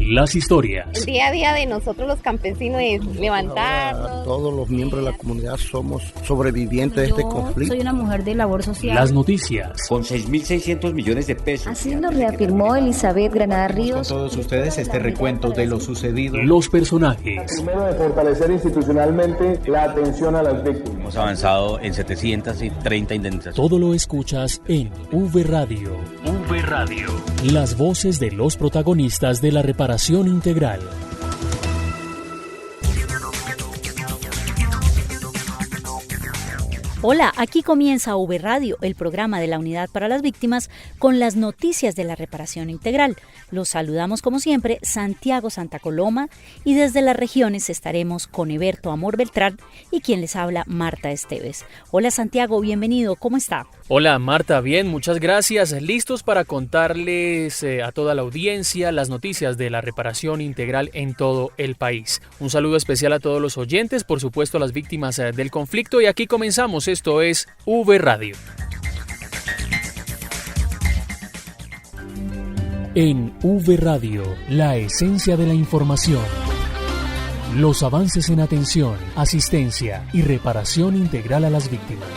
Las historias. El día a día de nosotros los campesinos es levantarnos. Todos los miembros de la comunidad somos sobrevivientes de este conflicto. Soy una mujer de labor social. Las noticias. Con 6.600 millones de pesos. Así lo reafirmó Elizabeth Granada Ríos. Con todos ustedes este recuento de lo sucedido. Los personajes. Primero, de fortalecer institucionalmente la atención a las víctimas. Hemos avanzado en 730 indemnizaciones. Todo lo escuchas en V Radio. V Radio. Las voces de los protagonistas de la reparación integral. Hola, aquí comienza V Radio, el programa de la Unidad para las Víctimas, con las noticias de la reparación integral. Los saludamos como siempre, Santiago Santa Coloma, y desde las regiones estaremos con Eberto Amor Beltrán y quien les habla, Marta Esteves. Hola Santiago, bienvenido, ¿cómo está? Hola Marta, bien, muchas gracias. Listos para contarles a toda la audiencia las noticias de la reparación integral en todo el país. Un saludo especial a todos los oyentes, por supuesto a las víctimas del conflicto, y aquí comenzamos. Esto es V Radio. En V Radio, la esencia de la información. Los avances en atención, asistencia y reparación integral a las víctimas.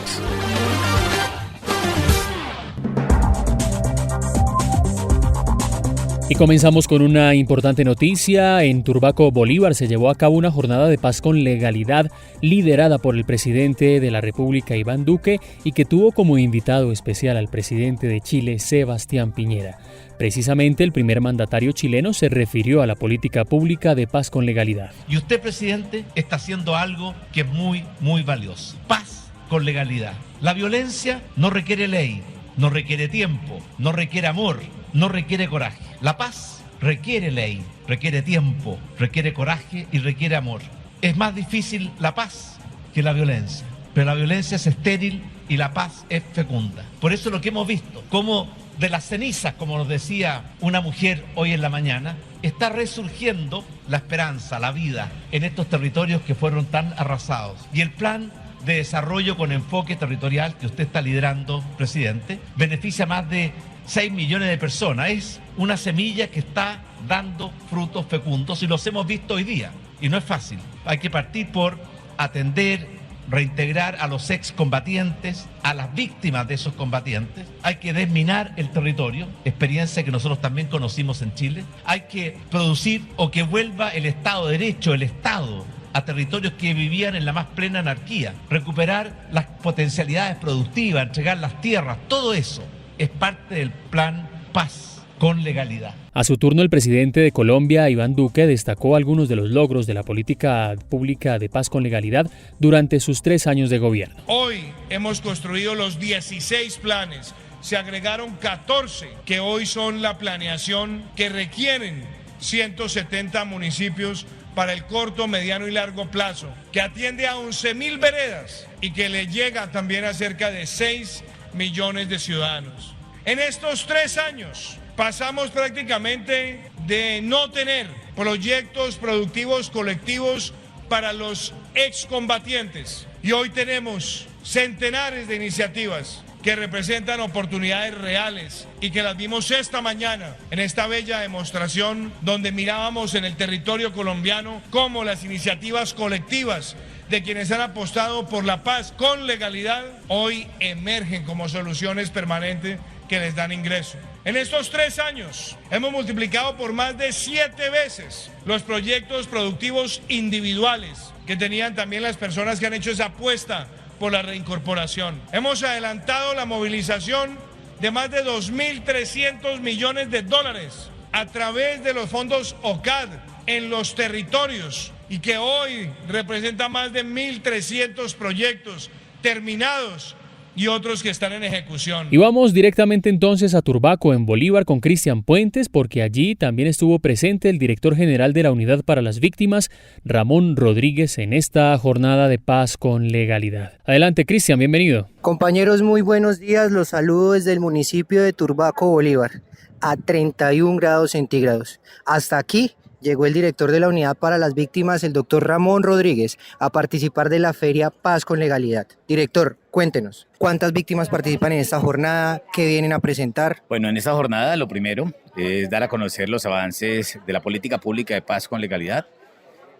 Y comenzamos con una importante noticia. En Turbaco, Bolívar, se llevó a cabo una jornada de paz con legalidad liderada por el presidente de la República, Iván Duque, y que tuvo como invitado especial al presidente de Chile, Sebastián Piñera. Precisamente el primer mandatario chileno se refirió a la política pública de paz con legalidad. Y usted, presidente, está haciendo algo que es muy valioso. Paz con legalidad. La violencia no requiere ley, no requiere tiempo, no requiere amor, no requiere coraje. La paz requiere ley, requiere tiempo, requiere coraje y requiere amor. Es más difícil la paz que la violencia, pero la violencia es estéril y la paz es fecunda. Por eso lo que hemos visto, como de las cenizas, como nos decía una mujer hoy en la mañana, está resurgiendo la esperanza, la vida en estos territorios que fueron tan arrasados. Y el plan de desarrollo con enfoque territorial que usted está liderando, presidente, beneficia a más de 6 millones de personas. Es una semilla que está dando frutos fecundos y los hemos visto hoy día. Y no es fácil. Hay que partir por atender, reintegrar a los excombatientes, a las víctimas de esos combatientes. Hay que desminar el territorio, experiencia que nosotros también conocimos en Chile. Hay que producir o que vuelva el Estado de Derecho, el Estado, a territorios que vivían en la más plena anarquía. Recuperar las potencialidades productivas, entregar las tierras, todo eso es parte del plan Paz con legalidad. A su turno, el presidente de Colombia, Iván Duque, destacó algunos de los logros de la política pública de paz con legalidad durante sus 3 años de gobierno. Hoy hemos construido los 16 planes, se agregaron 14 que hoy son la planeación que requieren 170 municipios para el corto, mediano y largo plazo, que atiende a 11.000 veredas y que le llega también a cerca de 6 millones de ciudadanos. En estos 3 años pasamos prácticamente de no tener proyectos productivos colectivos para los excombatientes y hoy tenemos centenares de iniciativas que representan oportunidades reales y que las vimos esta mañana en esta bella demostración donde mirábamos en el territorio colombiano cómo las iniciativas colectivas de quienes han apostado por la paz con legalidad hoy emergen como soluciones permanentes que les dan ingreso. En estos 3 años hemos multiplicado por más de 7 veces los proyectos productivos individuales que tenían también las personas que han hecho esa apuesta por la reincorporación. Hemos adelantado la movilización de más de 2.300 millones de dólares a través de los fondos OCAD en los territorios y que hoy representa más de 1.300 proyectos terminados y otros que están en ejecución. Y vamos directamente entonces a Turbaco, en Bolívar, con Cristian Puentes, porque allí también estuvo presente el director general de la Unidad para las Víctimas, Ramón Rodríguez, en esta jornada de paz con legalidad. Adelante, Cristian, bienvenido. Compañeros, muy buenos días. Los saludo desde el municipio de Turbaco, Bolívar, a 31 grados centígrados. Hasta aquí llegó el director de la Unidad para las Víctimas, el doctor Ramón Rodríguez, a participar de la feria Paz con Legalidad. Director, cuéntenos, ¿cuántas víctimas participan en esta jornada? ¿Qué vienen a presentar? Bueno, en esta jornada lo primero es dar a conocer los avances de la política pública de paz con legalidad,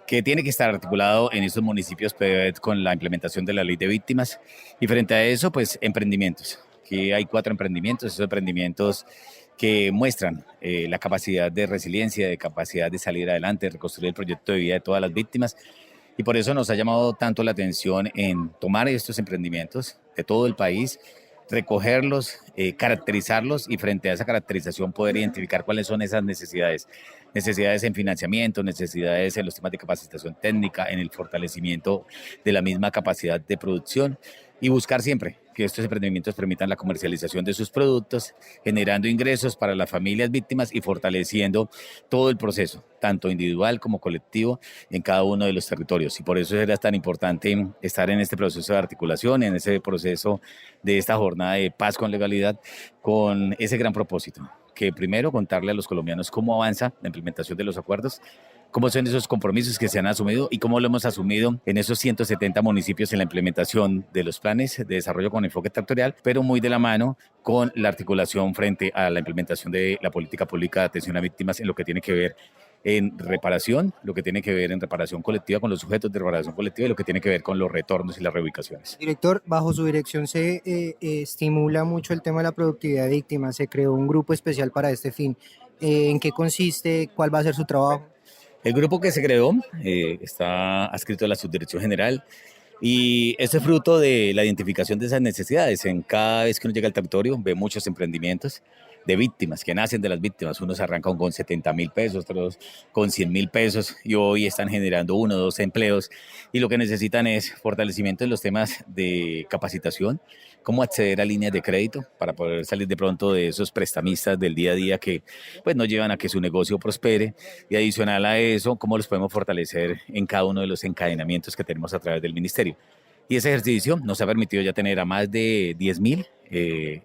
que tiene que estar articulado en estos municipios con la implementación de la ley de víctimas. Y frente a eso, pues emprendimientos. Aquí hay 4 emprendimientos, esos emprendimientos que muestran la capacidad de resiliencia, de capacidad de salir adelante, de reconstruir el proyecto de vida de todas las víctimas. Y por eso nos ha llamado tanto la atención en tomar estos emprendimientos de todo el país, recogerlos, caracterizarlos y frente a esa caracterización poder identificar cuáles son esas necesidades. Necesidades en financiamiento, necesidades en los temas de capacitación técnica, en el fortalecimiento de la misma capacidad de producción y buscar siempre que estos emprendimientos permitan la comercialización de sus productos, generando ingresos para las familias víctimas y fortaleciendo todo el proceso, tanto individual como colectivo, en cada uno de los territorios. Y por eso era tan importante estar en este proceso de articulación, en ese proceso de esta jornada de paz con legalidad, con ese gran propósito, que primero contarle a los colombianos cómo avanza la implementación de los acuerdos, cómo son esos compromisos que se han asumido y cómo lo hemos asumido en esos 170 municipios en la implementación de los planes de desarrollo con enfoque territorial, pero muy de la mano con la articulación frente a la implementación de la política pública de atención a víctimas en lo que tiene que ver en reparación, lo que tiene que ver en reparación colectiva con los sujetos de reparación colectiva y lo que tiene que ver con los retornos y las reubicaciones. Director, bajo su dirección se estimula mucho el tema de la productividad de víctimas, se creó un grupo especial para este fin. ¿En qué consiste? ¿Cuál va a ser su trabajo? El grupo que se creó está adscrito a la Subdirección General y esto es fruto de la identificación de esas necesidades. En cada vez que uno llega al territorio ve muchos emprendimientos de víctimas, que nacen de las víctimas. Unos arrancan con 70.000 pesos, otros con 100.000 pesos y hoy están generando 1 o 2 empleos y lo que necesitan es fortalecimiento en los temas de capacitación, cómo acceder a líneas de crédito para poder salir de pronto de esos prestamistas del día a día que pues no llevan a que su negocio prospere y adicional a eso, cómo los podemos fortalecer en cada uno de los encadenamientos que tenemos a través del ministerio. Y ese ejercicio nos ha permitido ya tener a más de 10.000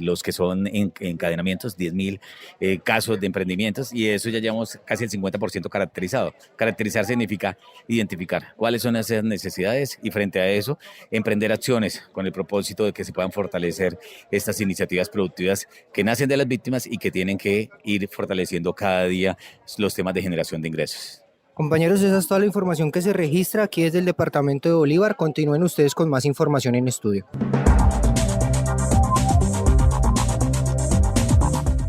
los que son encadenamientos, 10.000 casos de emprendimientos y eso ya llevamos casi el 50% caracterizado. Caracterizar significa identificar cuáles son esas necesidades y frente a eso emprender acciones con el propósito de que se puedan fortalecer estas iniciativas productivas que nacen de las víctimas y que tienen que ir fortaleciendo cada día los temas de generación de ingresos. Compañeros, esa es toda la información que se registra aquí desde el departamento de Bolívar. Continúen ustedes con más información en estudio.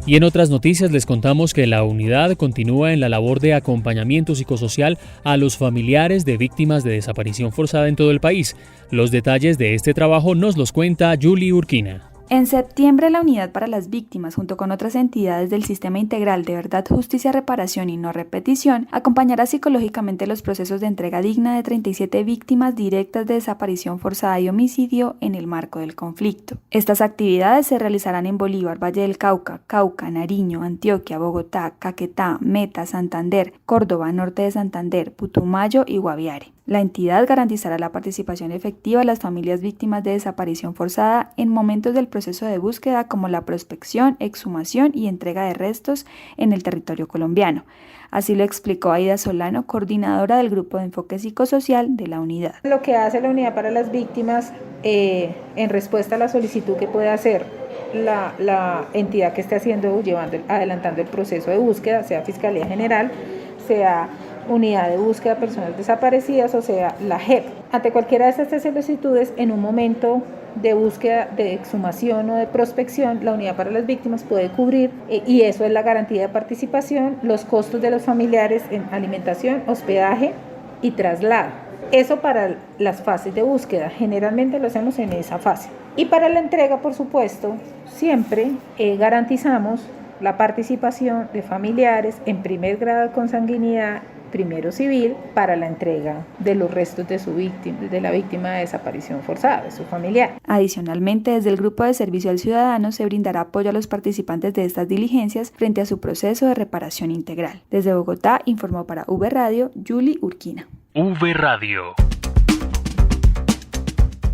Y en otras noticias les contamos que la unidad continúa en la labor de acompañamiento psicosocial a los familiares de víctimas de desaparición forzada en todo el país. Los detalles de este trabajo nos los cuenta Julie Urquina. En septiembre, la Unidad para las Víctimas, junto con otras entidades del Sistema Integral de Verdad, Justicia, Reparación y No Repetición, acompañará psicológicamente los procesos de entrega digna de 37 víctimas directas de desaparición forzada y homicidio en el marco del conflicto. Estas actividades se realizarán en Bolívar, Valle del Cauca, Cauca, Nariño, Antioquia, Bogotá, Caquetá, Meta, Santander, Córdoba, Norte de Santander, Putumayo y Guaviare. La entidad garantizará la participación efectiva de las familias víctimas de desaparición forzada en momentos del proceso de búsqueda como la prospección, exhumación y entrega de restos en el territorio colombiano. Así lo explicó Aida Solano, coordinadora del Grupo de Enfoque Psicosocial de la unidad. Lo que hace la Unidad para las Víctimas en respuesta a la solicitud que puede hacer la entidad que esté adelantando el proceso de búsqueda, sea Fiscalía General, sea Unidad de Búsqueda de Personas Desaparecidas, o sea, la JEP. Ante cualquiera de estas solicitudes, en un momento de búsqueda, de exhumación o de prospección, la Unidad para las Víctimas puede cubrir, y eso es la garantía de participación, los costos de los familiares en alimentación, hospedaje y traslado. Eso para las fases de búsqueda, generalmente lo hacemos en esa fase. Y para la entrega, por supuesto, siempre garantizamos la participación de familiares en primer grado de consanguinidad, primero civil, para la entrega de los restos de la víctima de desaparición forzada, de su familiar. Adicionalmente, desde el Grupo de Servicio al Ciudadano se brindará apoyo a los participantes de estas diligencias frente a su proceso de reparación integral. Desde Bogotá, informó para V Radio, Julie Urquina. V Radio.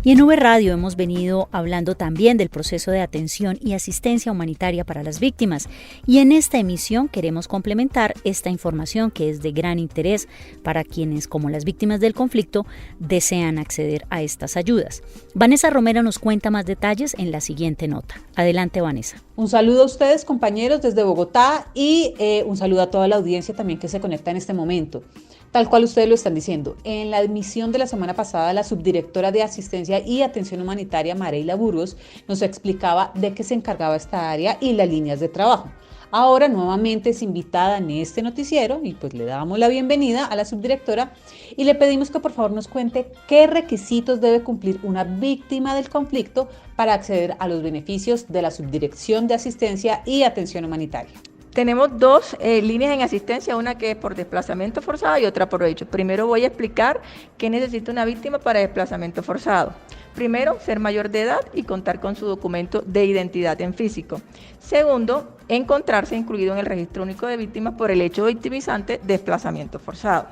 Y en V Radio hemos venido hablando también del proceso de atención y asistencia humanitaria para las víctimas. Y en esta emisión queremos complementar esta información que es de gran interés para quienes, como las víctimas del conflicto, desean acceder a estas ayudas. Vanessa Romero nos cuenta más detalles en la siguiente nota. Adelante, Vanessa. Un saludo a ustedes, compañeros, desde Bogotá y un saludo a toda la audiencia también que se conecta en este momento. Tal cual ustedes lo están diciendo, en la emisión de la semana pasada, la subdirectora de Asistencia y Atención Humanitaria, Mareila Burgos, nos explicaba de qué se encargaba esta área y las líneas de trabajo. Ahora nuevamente es invitada en este noticiero y pues le damos la bienvenida a la subdirectora y le pedimos que por favor nos cuente qué requisitos debe cumplir una víctima del conflicto para acceder a los beneficios de la Subdirección de Asistencia y Atención Humanitaria. Tenemos dos líneas en asistencia, una que es por desplazamiento forzado y otra por hecho. Primero voy a explicar qué necesita una víctima para desplazamiento forzado. Primero, ser mayor de edad y contar con su documento de identidad en físico. Segundo, encontrarse incluido en el registro único de víctimas por el hecho victimizante desplazamiento forzado.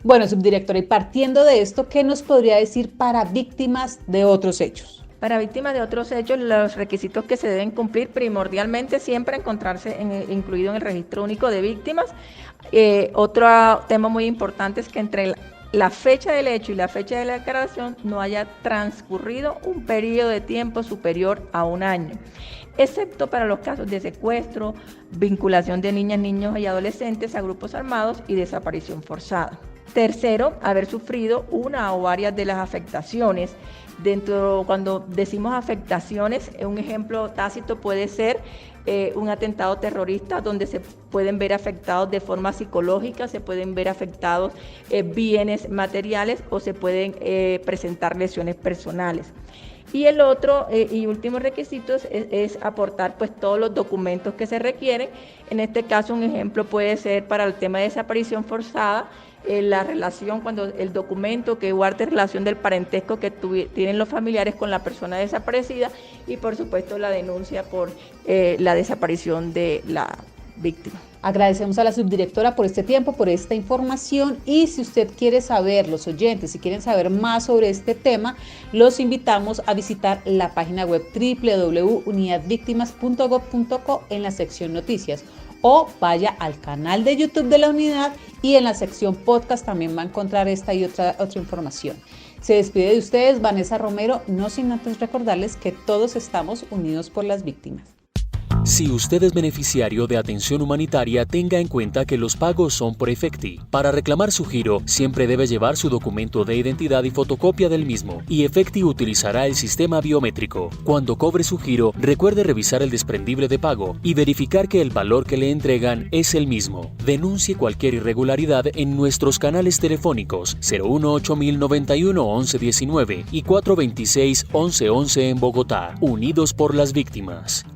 Bueno, subdirectora, y partiendo de esto, ¿qué nos podría decir para víctimas de otros hechos? Para víctimas de otros hechos, los requisitos que se deben cumplir primordialmente siempre encontrarse incluido en el registro único de víctimas. Otro tema muy importante es que entre la fecha del hecho y la fecha de la declaración no haya transcurrido un periodo de tiempo superior a un año, excepto para los casos de secuestro, vinculación de niñas, niños y adolescentes a grupos armados y desaparición forzada. Tercero, haber sufrido una o varias de las afectaciones. Cuando decimos afectaciones, un ejemplo tácito puede ser un atentado terrorista donde se pueden ver afectados de forma psicológica, se pueden ver afectados bienes materiales o se pueden presentar lesiones personales. Y el otro y último requisito es aportar pues todos los documentos que se requieren. En este caso un ejemplo puede ser para el tema de desaparición forzada, la relación, cuando el documento que guarde relación del parentesco que tienen los familiares con la persona desaparecida y por supuesto la denuncia por la desaparición de la víctima. Agradecemos a la subdirectora por este tiempo, por esta información y si usted quiere saber, los oyentes, si quieren saber más sobre este tema, los invitamos a visitar la página web www.unidadvictimas.gov.co en la sección noticias o vaya al canal de YouTube de la unidad y en la sección podcast también va a encontrar esta y otra información. Se despide de ustedes Vanessa Romero, no sin antes recordarles que todos estamos unidos por las víctimas. Si usted es beneficiario de atención humanitaria, tenga en cuenta que los pagos son por Efecti. Para reclamar su giro, siempre debe llevar su documento de identidad y fotocopia del mismo, y Efecti utilizará el sistema biométrico. Cuando cobre su giro, recuerde revisar el desprendible de pago y verificar que el valor que le entregan es el mismo. Denuncie cualquier irregularidad en nuestros canales telefónicos 018-091-1119 y 426-1111 en Bogotá. Unidos por las víctimas.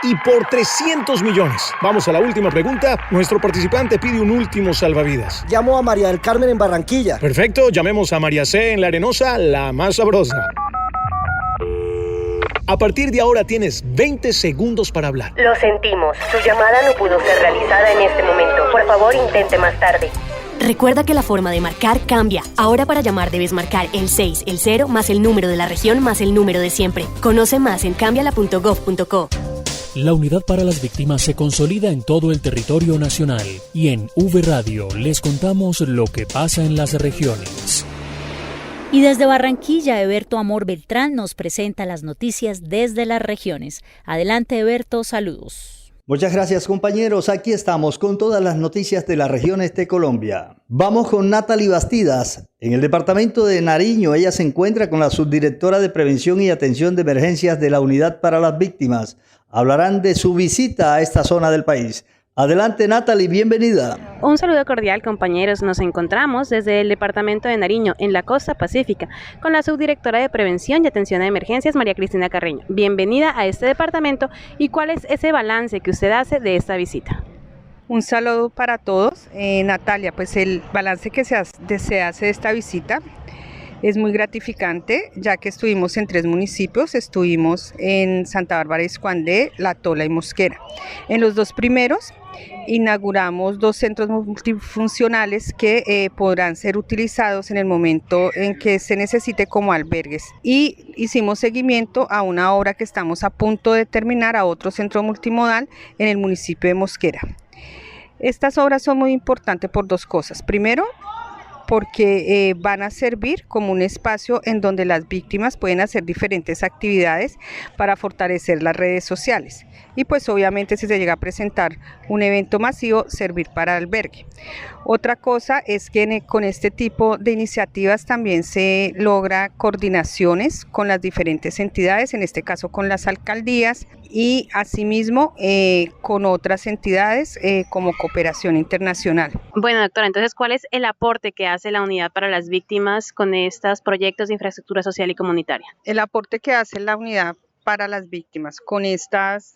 Y por 300 millones. Vamos a la última pregunta. Nuestro participante pide un último salvavidas. Llamo a María del Carmen en Barranquilla. Perfecto, llamemos a María C. en La Arenosa, la más sabrosa. A partir de ahora tienes 20 segundos para hablar. Lo sentimos, su llamada no pudo ser realizada en este momento. Por favor, intente más tarde. Recuerda que la forma de marcar cambia. Ahora para llamar debes marcar el 6, el 0, más el número de la región, más el número de siempre. Conoce más en cambiala.gov.co. La Unidad para las Víctimas se consolida en todo el territorio nacional y en V Radio les contamos lo que pasa en las regiones. Y desde Barranquilla, Eberto Amor Beltrán nos presenta las noticias desde las regiones. Adelante, Eberto, saludos. Muchas gracias, compañeros. Aquí estamos con todas las noticias de las regiones de Colombia. Vamos con Natalie Bastidas. En el departamento de Nariño, ella se encuentra con la subdirectora de Prevención y Atención de Emergencias de la Unidad para las Víctimas. Hablarán de su visita a esta zona del país. Adelante, Natalie, bienvenida. Un saludo cordial, compañeros. Nos encontramos desde el departamento de Nariño, en la costa pacífica, con la subdirectora de Prevención y Atención a Emergencias, María Cristina Carreño. Bienvenida a este departamento y ¿cuál es ese balance que usted hace de esta visita? Un saludo para todos. Natalia, pues el balance que se hace de esta visita es muy gratificante, ya que estuvimos en 3 municipios, estuvimos en Santa Bárbara, Iscuandé, La Tola y Mosquera. En los 2 primeros inauguramos 2 centros multifuncionales que podrán ser utilizados en el momento en que se necesite como albergues, y hicimos seguimiento a una obra que estamos a punto de terminar, a otro centro multimodal en el municipio de Mosquera. Estas obras son muy importantes por 2 cosas. Primero, porque van a servir como un espacio en donde las víctimas pueden hacer diferentes actividades para fortalecer las redes sociales. Y pues obviamente si se llega a presentar un evento masivo, servir para albergue. Otra cosa es que con este tipo de iniciativas también se logra coordinaciones con las diferentes entidades, en este caso con las alcaldías, y asimismo con otras entidades como cooperación internacional. Bueno, doctora, entonces, ¿cuál es el aporte que hace la Unidad para las Víctimas con estos proyectos de infraestructura social y comunitaria? El aporte que hace la Unidad para las Víctimas con estos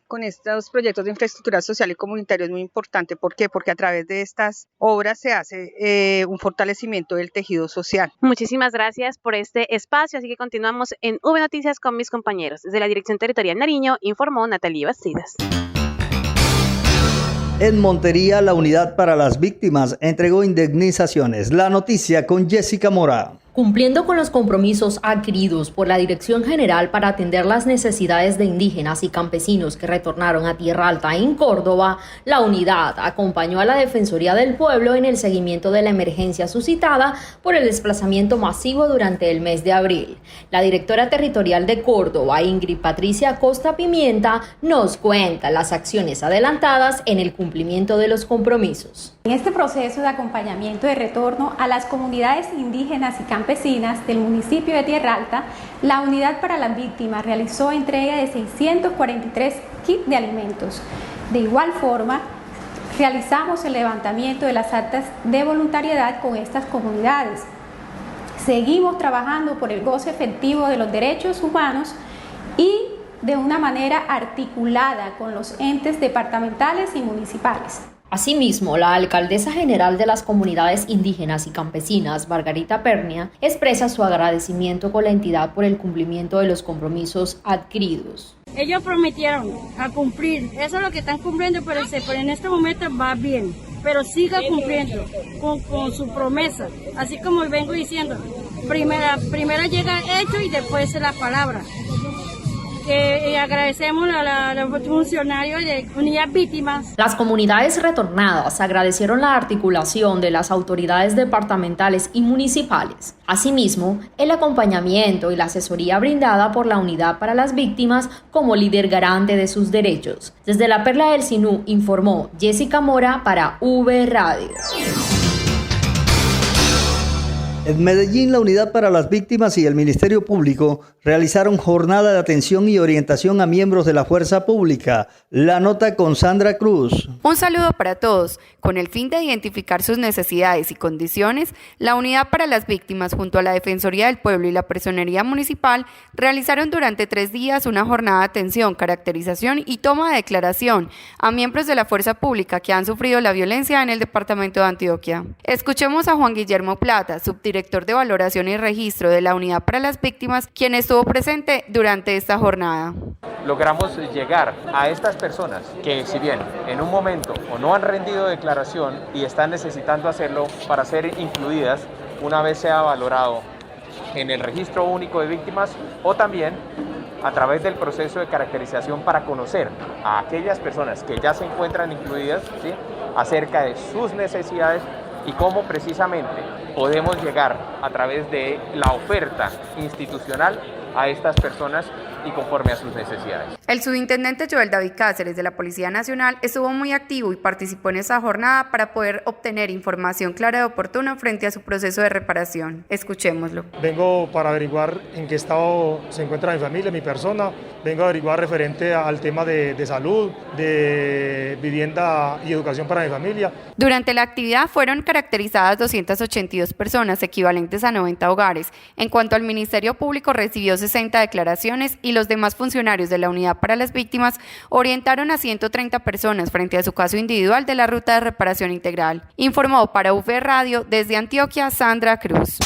proyectos de infraestructura social y comunitaria es muy importante. ¿Por qué? Porque a través de estas obras se hace un fortalecimiento del tejido social. Muchísimas gracias por este espacio, así que continuamos en V Noticias con mis compañeros. Desde la Dirección Territorial Nariño informó Natalie Bastidas. En Montería, la Unidad para las Víctimas entregó indemnizaciones. La noticia con Jessica Mora. Cumpliendo con los compromisos adquiridos por la Dirección General para atender las necesidades de indígenas y campesinos que retornaron a Tierra Alta en Córdoba, la unidad acompañó a la Defensoría del Pueblo en el seguimiento de la emergencia suscitada por el desplazamiento masivo durante el mes de abril. La directora territorial de Córdoba, Ingrid Patricia Costa Pimienta, nos cuenta las acciones adelantadas en el cumplimiento de los compromisos. En este proceso de acompañamiento de retorno a las comunidades indígenas y campesinas del municipio de Tierra Alta, la Unidad para las Víctimas realizó entrega de 643 kits de alimentos. De igual forma, realizamos el levantamiento de las actas de voluntariedad con estas comunidades. Seguimos trabajando por el goce efectivo de los derechos humanos y de una manera articulada con los entes departamentales y municipales. Asimismo, la alcaldesa general de las comunidades indígenas y campesinas, Margarita Pernia, expresa su agradecimiento con la entidad por el cumplimiento de los compromisos adquiridos. Ellos prometieron a cumplir, eso es lo que están cumpliendo, pero en este momento va bien, pero siga cumpliendo con su promesa, así como vengo diciendo, primero llega el hecho y después la palabra. Agradecemos a los funcionarios de Unidad Víctimas. Las comunidades retornadas agradecieron la articulación de las autoridades departamentales y municipales. Asimismo, el acompañamiento y la asesoría brindada por la Unidad para las Víctimas como líder garante de sus derechos. Desde la Perla del Sinú informó Jessica Mora para V Radio. En Medellín, la Unidad para las Víctimas y el Ministerio Público realizaron jornada de atención y orientación a miembros de la Fuerza Pública. La nota con Sandra Cruz. Un saludo para todos. Con el fin de identificar sus necesidades y condiciones, la Unidad para las Víctimas junto a la Defensoría del Pueblo y la Personería Municipal realizaron durante 3 días una jornada de atención, caracterización y toma de declaración a miembros de la Fuerza Pública que han sufrido la violencia en el departamento de Antioquia. Escuchemos a Juan Guillermo Plata, subdirector de Valoración y Registro de la Unidad para las Víctimas, quien estuvo presente durante esta jornada. Logramos llegar a estas personas que, si bien en un momento o no han rendido declaración y están necesitando hacerlo para ser incluidas una vez sea valorado en el registro único de víctimas, o también a través del proceso de caracterización para conocer a aquellas personas que ya se encuentran incluidas, ¿sí?, acerca de sus necesidades y cómo precisamente podemos llegar a través de la oferta institucional a estas personas y conforme a sus necesidades. El subintendente Joel David Cáceres de la Policía Nacional estuvo muy activo y participó en esta jornada para poder obtener información clara y oportuna frente a su proceso de reparación. Escuchémoslo. Vengo para averiguar en qué estado se encuentra mi familia, mi persona. Vengo a averiguar referente al tema de salud, de vivienda y educación para mi familia. Durante la actividad fueron caracterizadas 282 personas, equivalentes a 90 hogares. En cuanto al Ministerio Público, recibió 60 declaraciones y los demás funcionarios de la Unidad para las Víctimas orientaron a 130 personas frente a su caso individual de la Ruta de Reparación Integral. Informó para V Radio desde Antioquia Sandra Cruz.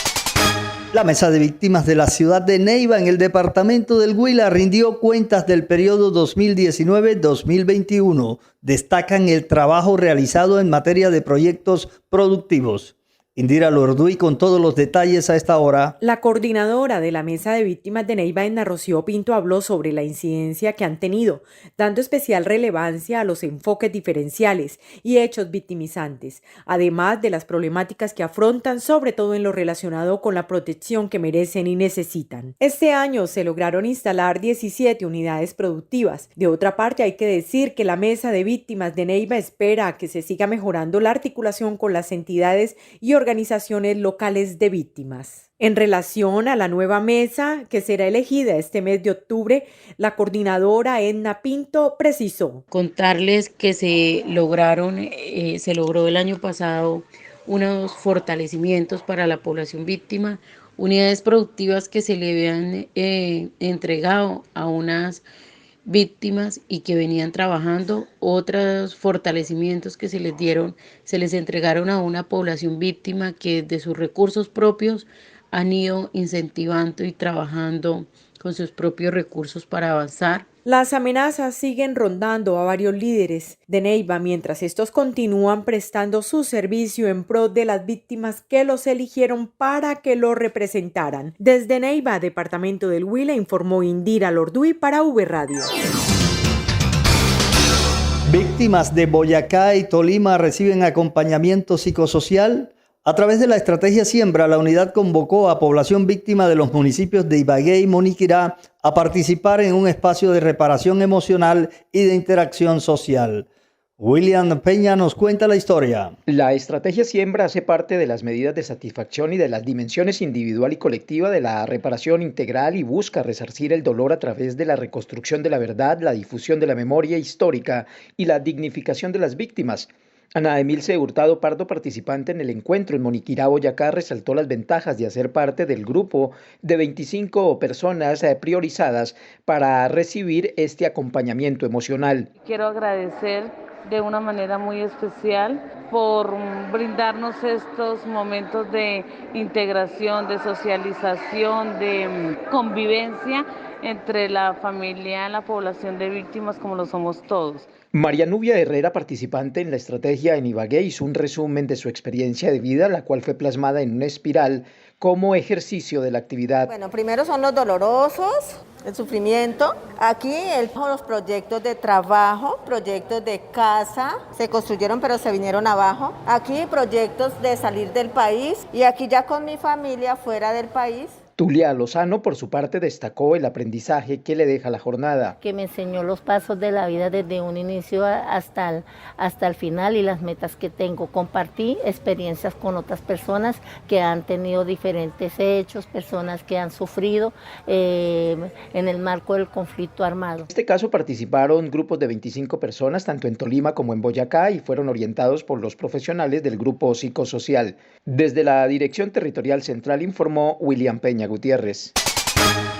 La Mesa de Víctimas de la ciudad de Neiva en el departamento del Huila rindió cuentas del periodo 2019-2021. Destacan el trabajo realizado en materia de proyectos productivos. Indira Lorduy con todos los detalles a esta hora. La coordinadora de la Mesa de Víctimas de Neiva, Edna Rocío Pinto, habló sobre la incidencia que han tenido, dando especial relevancia a los enfoques diferenciales y hechos victimizantes, además de las problemáticas que afrontan, sobre todo en lo relacionado con la protección que merecen y necesitan. Este año se lograron instalar 17 unidades productivas. De otra parte, hay que decir que la Mesa de Víctimas de Neiva espera que se siga mejorando la articulación con las entidades y organizaciones locales de víctimas. En relación a la nueva mesa que será elegida este mes de octubre, la coordinadora Edna Pinto precisó. Contarles que se logró el año pasado unos fortalecimientos para la población víctima, unidades productivas que se le habían entregado a unas víctimas y que venían trabajando, otros fortalecimientos que se les entregaron a una población víctima que de sus recursos propios han ido incentivando y trabajando con sus propios recursos para avanzar. Las amenazas siguen rondando a varios líderes de Neiva mientras estos continúan prestando su servicio en pro de las víctimas que los eligieron para que los representaran. Desde Neiva, departamento del Huila, informó Indira Lorduy para V Radio. Víctimas de Boyacá y Tolima reciben acompañamiento psicosocial. A través de la estrategia Siembra, la unidad convocó a población víctima de los municipios de Ibagué y Moniquirá a participar en un espacio de reparación emocional y de interacción social. William Peña nos cuenta la historia. La estrategia Siembra hace parte de las medidas de satisfacción y de las dimensiones individual y colectiva de la reparación integral y busca resarcir el dolor a través de la reconstrucción de la verdad, la difusión de la memoria histórica y la dignificación de las víctimas. Ana Emilce Hurtado Pardo, participante en el encuentro en Moniquirá, Boyacá, resaltó las ventajas de hacer parte del grupo de 25 personas priorizadas para recibir este acompañamiento emocional. Quiero agradecer de una manera muy especial por brindarnos estos momentos de integración, de socialización, de convivencia entre la familia, la población de víctimas como lo somos todos. María Nubia Herrera, participante en la estrategia en Ibagué, hizo un resumen de su experiencia de vida, la cual fue plasmada en una espiral como ejercicio de la actividad. Bueno, primero son los dolorosos, el sufrimiento. Aquí los proyectos de trabajo, proyectos de casa, se construyeron pero se vinieron abajo. Aquí proyectos de salir del país y aquí ya con mi familia fuera del país. Tulia Lozano, por su parte, destacó el aprendizaje que le deja la jornada. Que me enseñó los pasos de la vida desde un inicio hasta el final y las metas que tengo. Compartí experiencias con otras personas que han tenido diferentes hechos, personas que han sufrido en el marco del conflicto armado. En este caso participaron grupos de 25 personas, tanto en Tolima como en Boyacá, y fueron orientados por los profesionales del grupo psicosocial. Desde la Dirección Territorial Central informó William Peña Gutiérrez.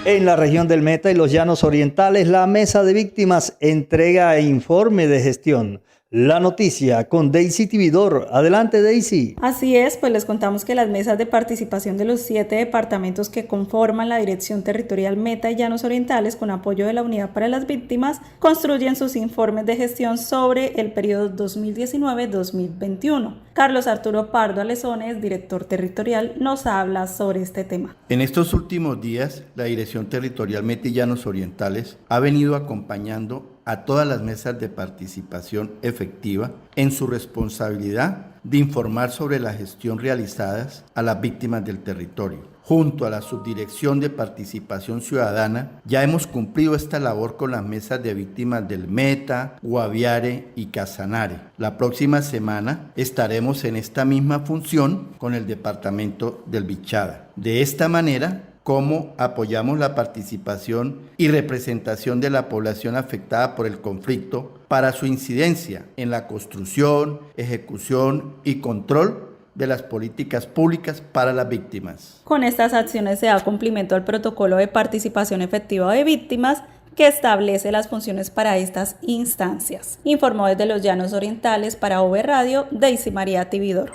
En la región del Meta y los Llanos Orientales, la Mesa de Víctimas entrega informe de gestión. La noticia con Daisy Tibidor. Adelante, Daisy. Así es, pues les contamos que las mesas de participación de los 7 departamentos que conforman la Dirección Territorial Meta y Llanos Orientales, con apoyo de la Unidad para las Víctimas, construyen sus informes de gestión sobre el periodo 2019-2021. Carlos Arturo Pardo Alezones, director territorial, nos habla sobre este tema. En estos últimos días, la Dirección Territorial Meta y Llanos Orientales ha venido acompañando a todas las mesas de participación efectiva en su responsabilidad de informar sobre la gestión realizadas a las víctimas del territorio. Junto a la Subdirección de Participación Ciudadana, ya hemos cumplido esta labor con las mesas de víctimas del Meta, Guaviare y Casanare. La próxima semana estaremos en esta misma función con el departamento del Bichada. De esta manera, cómo apoyamos la participación y representación de la población afectada por el conflicto para su incidencia en la construcción, ejecución y control de las políticas públicas para las víctimas. Con estas acciones se da cumplimiento al protocolo de participación efectiva de víctimas que establece las funciones para estas instancias. Informó desde los Llanos Orientales para V Radio, Daisy María Tibidor.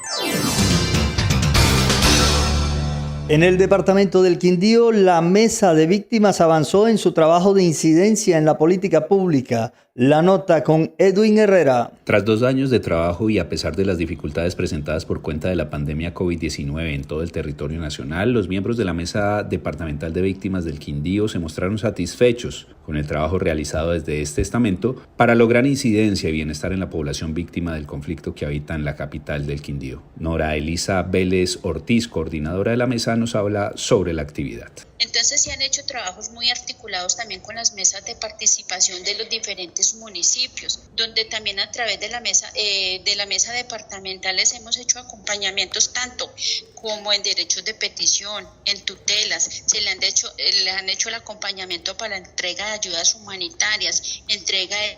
En el departamento del Quindío, la Mesa de Víctimas avanzó en su trabajo de incidencia en la política pública. La nota con Edwin Herrera. Tras 2 años de trabajo y a pesar de las dificultades presentadas por cuenta de la pandemia COVID-19 en todo el territorio nacional, los miembros de la Mesa Departamental de Víctimas del Quindío se mostraron satisfechos con el trabajo realizado desde este estamento para lograr incidencia y bienestar en la población víctima del conflicto que habita en la capital del Quindío. Nora Elisa Vélez Ortiz, coordinadora de la mesa, nos habla sobre la actividad. Entonces se han hecho trabajos muy articulados también con las mesas de participación de los diferentes municipios, donde también a través de la mesa departamentales hemos hecho acompañamientos tanto como en derechos de petición, en tutelas, le han hecho el acompañamiento para la entrega de ayudas humanitarias, entrega de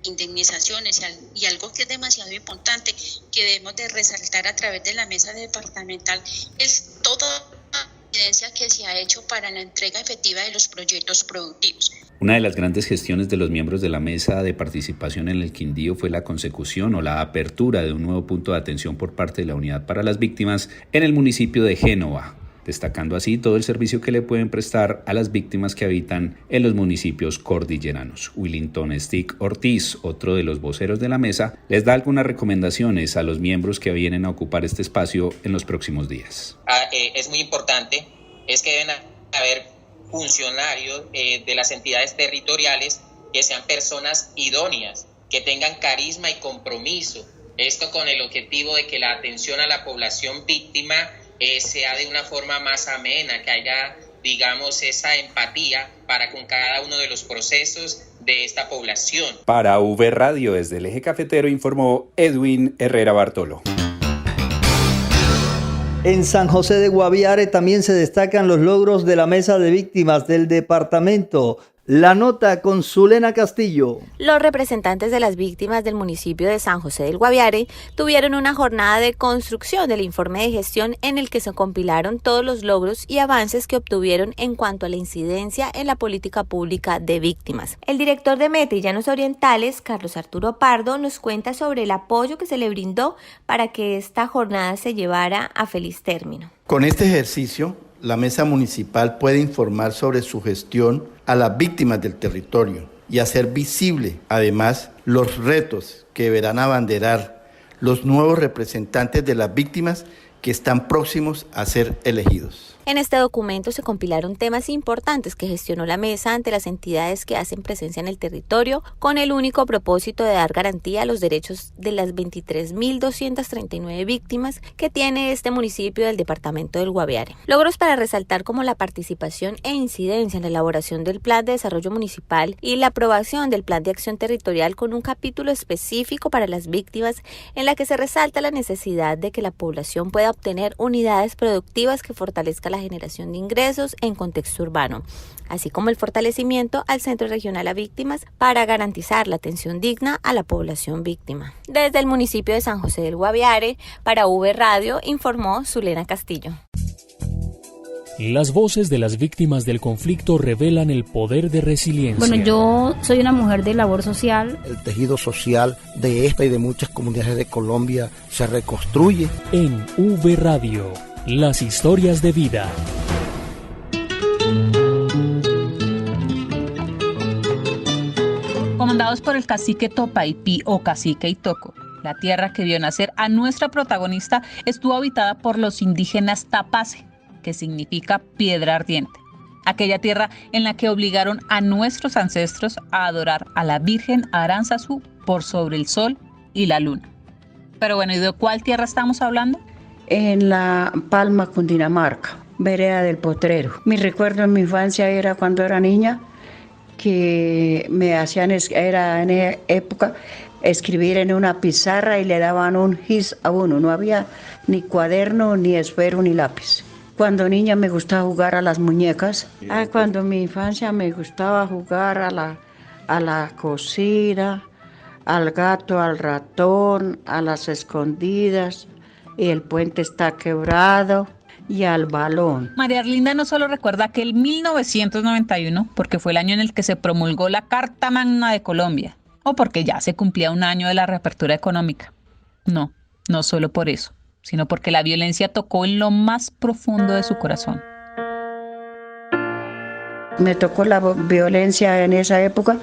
indemnizaciones y algo que es demasiado importante que debemos de resaltar a través de la mesa departamental es toda evidencia que se ha hecho para la entrega efectiva de los proyectos productivos. Una de las grandes gestiones de los miembros de la mesa de participación en el Quindío fue la consecución o la apertura de un nuevo punto de atención por parte de la Unidad para las Víctimas en el municipio de Génova, destacando así todo el servicio que le pueden prestar a las víctimas que habitan en los municipios cordilleranos. Willington Stick Ortiz, otro de los voceros de la mesa, les da algunas recomendaciones a los miembros que vienen a ocupar este espacio en los próximos días. Es muy importante, es que deben haber funcionarios de las entidades territoriales que sean personas idóneas, que tengan carisma y compromiso. Esto con el objetivo de que la atención a la población víctima sea de una forma más amena, que haya, digamos, esa empatía para con cada uno de los procesos de esta población. Para V Radio desde el Eje Cafetero informó Edwin Herrera Bartolo. En San José de Guaviare también se destacan los logros de la Mesa de Víctimas del departamento. La nota con Zulena Castillo. Los representantes de las víctimas del municipio de San José del Guaviare tuvieron una jornada de construcción del informe de gestión en el que se compilaron todos los logros y avances que obtuvieron en cuanto a la incidencia en la política pública de víctimas. El director de Meta y Llanos Orientales, Carlos Arturo Pardo, nos cuenta sobre el apoyo que se le brindó para que esta jornada se llevara a feliz término. Con este ejercicio, la Mesa Municipal puede informar sobre su gestión a las víctimas del territorio y hacer visible, además, los retos que deberán abanderar los nuevos representantes de las víctimas que están próximos a ser elegidos. En este documento se compilaron temas importantes que gestionó la mesa ante las entidades que hacen presencia en el territorio con el único propósito de dar garantía a los derechos de las 23.239 víctimas que tiene este municipio del departamento del Guaviare. Logros para resaltar como la participación e incidencia en la elaboración del Plan de Desarrollo Municipal y la aprobación del Plan de Acción Territorial con un capítulo específico para las víctimas en la que se resalta la necesidad de que la población pueda obtener unidades productivas que fortalezcan la generación de ingresos en contexto urbano, así como el fortalecimiento al Centro Regional a Víctimas para garantizar la atención digna a la población víctima. Desde el municipio de San José del Guaviare, para V Radio, informó Zulena Castillo. Las voces de las víctimas del conflicto revelan el poder de resiliencia. Bueno, yo soy una mujer de labor social. El tejido social de esta y de muchas comunidades de Colombia se reconstruye. En V Radio, las historias de vida. Comandados por el cacique Topaipí o cacique Itoco, la tierra que vio nacer a nuestra protagonista estuvo habitada por los indígenas Tapase, que significa piedra ardiente. Aquella tierra en la que obligaron a nuestros ancestros a adorar a la Virgen Aranzazú por sobre el sol y la luna. Pero bueno, ¿y de cuál tierra estamos hablando? En La Palma, Cundinamarca, vereda del Potrero. Mi recuerdo en mi infancia era cuando era niña, que me hacían, era en época, escribir en una pizarra y le daban un gis a uno. No había ni cuaderno, ni esfero, ni lápiz. Cuando niña me gustaba jugar a las muñecas. Cuando en mi infancia me gustaba jugar a la cocina, al gato, al ratón, a las escondidas, y el puente está quebrado, y al balón. María Arlinda no solo recuerda aquel 1991, porque fue el año en el que se promulgó la Carta Magna de Colombia, o porque ya se cumplía un año de la reapertura económica. No solo por eso, sino porque la violencia tocó en lo más profundo de su corazón. Me tocó la violencia en esa época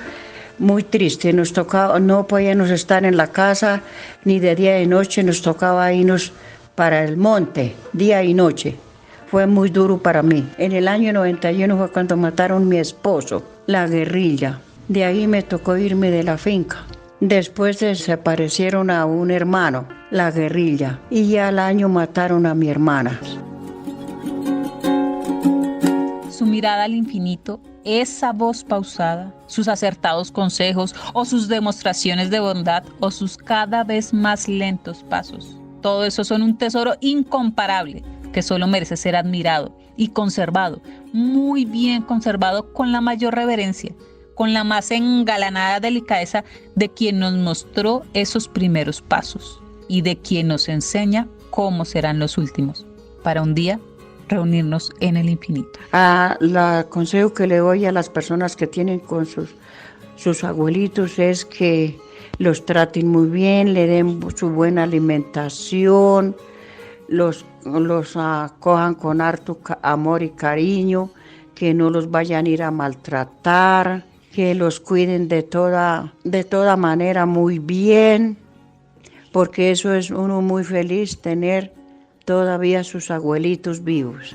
muy triste. Nos tocaba, no podíamos estar en la casa ni de día y noche, nos tocaba irnos para el monte, día y noche. Fue muy duro para mí. En el año 91 fue cuando mataron a mi esposo, la guerrilla. De ahí me tocó irme de la finca. Después desaparecieron a un hermano, la guerrilla, y ya al año mataron a mi hermana. Su mirada al infinito, esa voz pausada, sus acertados consejos o sus demostraciones de bondad o sus cada vez más lentos pasos. Todo eso son un tesoro incomparable que solo merece ser admirado y conservado, muy bien conservado, con la mayor reverencia, con la más engalanada delicadeza de quien nos mostró esos primeros pasos y de quien nos enseña cómo serán los últimos, para un día reunirnos en el infinito. El consejo que le doy a las personas que tienen con sus abuelitos es que los traten muy bien, le den su buena alimentación, los acojan con harto amor y cariño, que no los vayan a ir a maltratar, que los cuiden de toda manera muy bien, porque eso es uno muy feliz, tener todavía sus abuelitos vivos.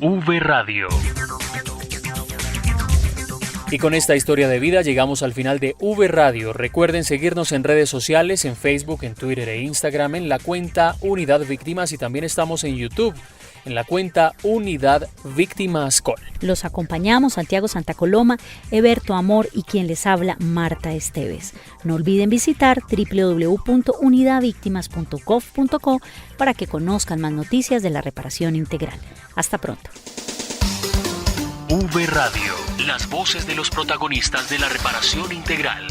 V Radio. Y con esta historia de vida llegamos al final de V Radio. Recuerden seguirnos en redes sociales, en Facebook, en Twitter e Instagram, en la cuenta Unidad Víctimas, y también estamos en YouTube, en la cuenta Unidad Víctimas Col. Los acompañamos Santiago Santa Coloma, Eberto Amor y quien les habla, Marta Esteves. No olviden visitar www.unidadvictimas.gov.co para que conozcan más noticias de la reparación integral. Hasta pronto. V Radio, las voces de los protagonistas de la reparación integral.